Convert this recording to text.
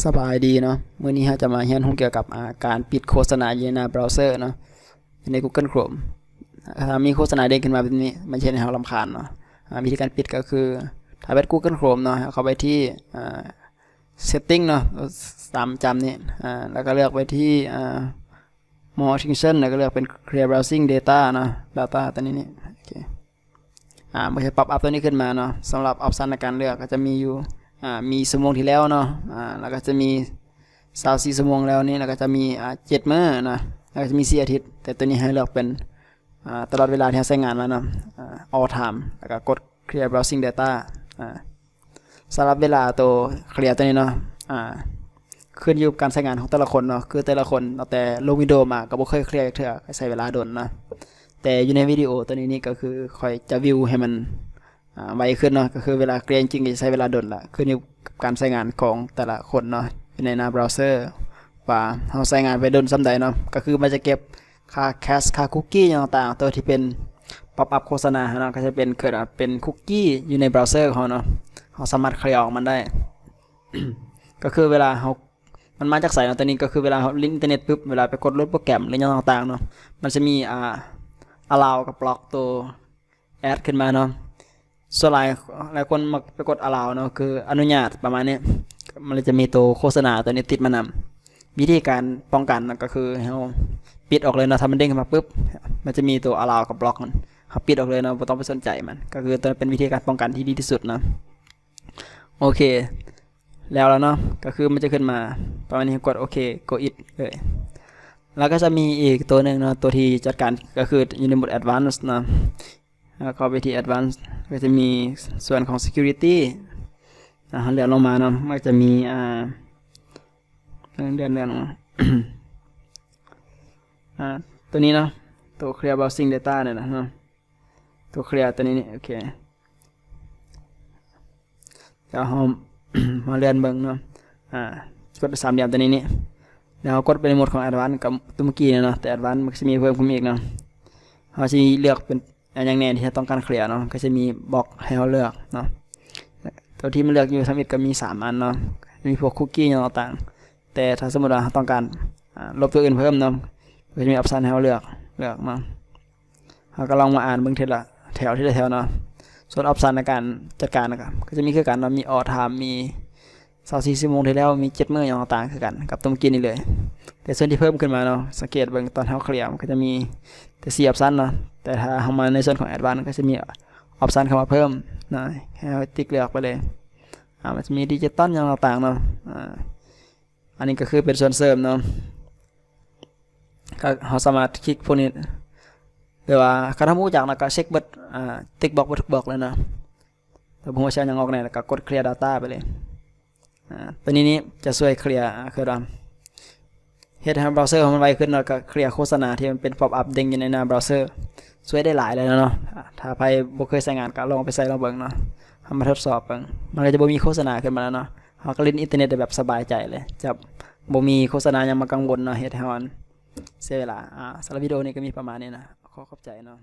สบายดีเนาะมื้อนี้เราจะมาเรียนรู้เกี่ยวกับการปิดโฆษณาอยู่ในหน้าเบราว์เซอร์เนาะใน Google Chrome ถ้ามีโฆษณาเด้งขึ้นมาแบบนี้มันจะให้เรารำคาญเนาะวิธีการปิดก็คือถ้าเป็น Google Chrome เนาะเข้าไปที่setting เนาะตามจำนี่แล้วก็เลือกไปที่ more function แล้วก็เลือกเป็น clear browsing data เนาะ data ตัวนี้โอเคมันจะป๊อปอัพตัวนี้ขึ้นมาเนาะสำหรับออปชันในการเลือกก็จะมีอยู่มีชั่วโมงที่แล้วเนาะแล้วก็จะมี24ชั่วโมงแล้วนี่แล้วก็จะมี7 มื้อนะแล้วก็จะมี4 อาทิตย์แต่ตัวนี้ให้เลือกเป็นตลอดเวลาที่เราใช้งานแล้วเนาะall time แล้วก็กด clear browsing data สำหรับเวลาตัว clear ตัวนี้เนาะขึ้นอยู่กับการใช้งานของแต่ละคนเนาะคือแต่ละคนแต่ลงวิดีโอมาก็บ่เคยเคลียร์เทื่อใช้เวลาโดนนะแต่อยู่ในวิดีโอตัวนี้นี่ก็คือค่อยจะวิวให้มันไวขึ้นเนาะก็คือเวลาเคลียร์จริงๆจะใช้เวลาโดนละขึ้นอยู่กับการใช้งานของแต่ละคนเนาะในหน้าเบราว์เซอร์ว่าเฮาใช้งานไปโดนส่ำใดเนาะก็คือมันจะเก็บค่าแคชค่าคุกกี้ต่างๆตัวที่เป็นป๊อปอัพโฆษณาเนาะก็จะเป็นเกิดเป็นคุกกี้อยู่ในเบราว์เซอร์ของเฮาเนาะเฮาสามารถเคลียร์ออกมันได้ ก็คือเวลาเฮามันมาจากไสเนาะตัวนี้ก็คือเวลาเฮาลิงก์อินเทอร์เน็ตปุ๊บเวลาไปกดโหลดโปรแกรมหรืออย่างต่างๆเนาะมันจะมีallow กับบล็อกตัวแอดขึ้นมาเนาะส่วนหลายคนมักไปกด allow เนาะคืออนุญาตประมาณนี้มันจะมีตัวโฆษณาตัวนี้ติดมานำวิธีการป้องกันก็คือเฮาปิดออกเลยเนาะถ้ามันเด้งขึ้นมาปุ๊บมันจะมีตัว allow กับบล็อกมันเฮาปิดออกเลยเนาะบ่ต้องไปสนใจมันก็คือตัวเป็นวิธีการป้องกันที่ดีที่สุดเนาะโอเคแล้วเนาะก็คือมันจะขึ้นมาประมาณนี้กดโอเค go it เลยแล้วก็จะมีอีกตัวหนึ่งเนาะตัวที่จัดการก็คืออยู่ในโหมด advanced เนาะแล้วก็ไปที่ advanced ก็จะมีส่วนของ security เลื่อนลงมาเนาะมันจะมีเลื่อนลง ตัวนี้เนาะตัว clear browsing data เนี่ยนะเนาะตัว clear ตัวนี้นี่โอเคแล้วเรา มาเลื่อนเบิ่งเนาะกด3 เหลี่ยมตัวนี้นี่แล้วกดไปในโหมดของ Advanced กับตัวเมื่อกี้เนาะแต่ Advanced มันจะมีเพิ่มขึ้นอีกเนาะเราจะเลือกเป็นอย่างแน่ที่ต้องการเคลียร์เนาะก็จะมีบล็อกให้เราเลือกเนาะตัวที่มันเลือกอยู่ทั้งหมดก็มี3 อันเนาะมีพวกคุกกี้ต่างๆแต่ถ้าสมมุติว่าต้องการลบตัวอื่นเพิ่มเนาะก็จะมีออปชันให้เราเลือกเนาะเราก็ลองมาอ่านเบิ่งทีละแถวทีละแถวเนาะส่วนออปชันในการจัดการนะครับก็จะมีคือกันเนาะมี all time มี24 ชั่วโมงที่แล้วมี7 มื้อต่างๆคือกันกับตัวเมื่อกี้นี่เลยแต่ส่วนที่เพิ่มขึ้นมาเนาะสังเกตเบิ่งตอนเฮาเคลียร์ก็จะมีแต่4 ออปชันเนาะแต่ถ้าเฮามาในส่วนของ Advanced ก็จะมีออปชันเข้ามาเพิ่มนะให้เราติ๊กเลือกไปเลยมันจะมีดิจิตอลต่างๆเนาะอันนี้ก็คือเป็นส่วนเสริมเนาะก็เฮาสามารถคลิกพวกนี้หรือว่าคันเฮารู้จักนะก็เช็คเบิดติ๊กบล็อกบ่ทุกบล็อกเลยนะแต่ผมว่าใช้ยังออกแน่แล้วก็กด clear data ไปเลยตัวนี้จะช่วยเคลียร์คือเฮ็ดให้เบราว์เซอร์มันไวขึ้นแล้วก็เคลียร์โฆษณาที่มันเป็นป๊อปอัพเด้งอยู่ในหน้าเบราว์เซอร์ช่วยได้หลายเลยเนาะถ้าใครบ่เคยใช้งานก็ลองไปใช้ลองเบิ่งเนาะทำมาทดสอบเบิ่งมันก็จะบ่มีโฆษณาขึ้นมาแล้วเนาะเฮาก็เล่นอินเทอร์เน็ตได้แบบสบายใจเลยจะบ่มีโฆษณาหยังมากังวลเนาะเฮ็ดให้เฮาเสียเวลาสำหรับวิดีโอนี้ก็มีประมาณนี้นะขอบใจเนาะ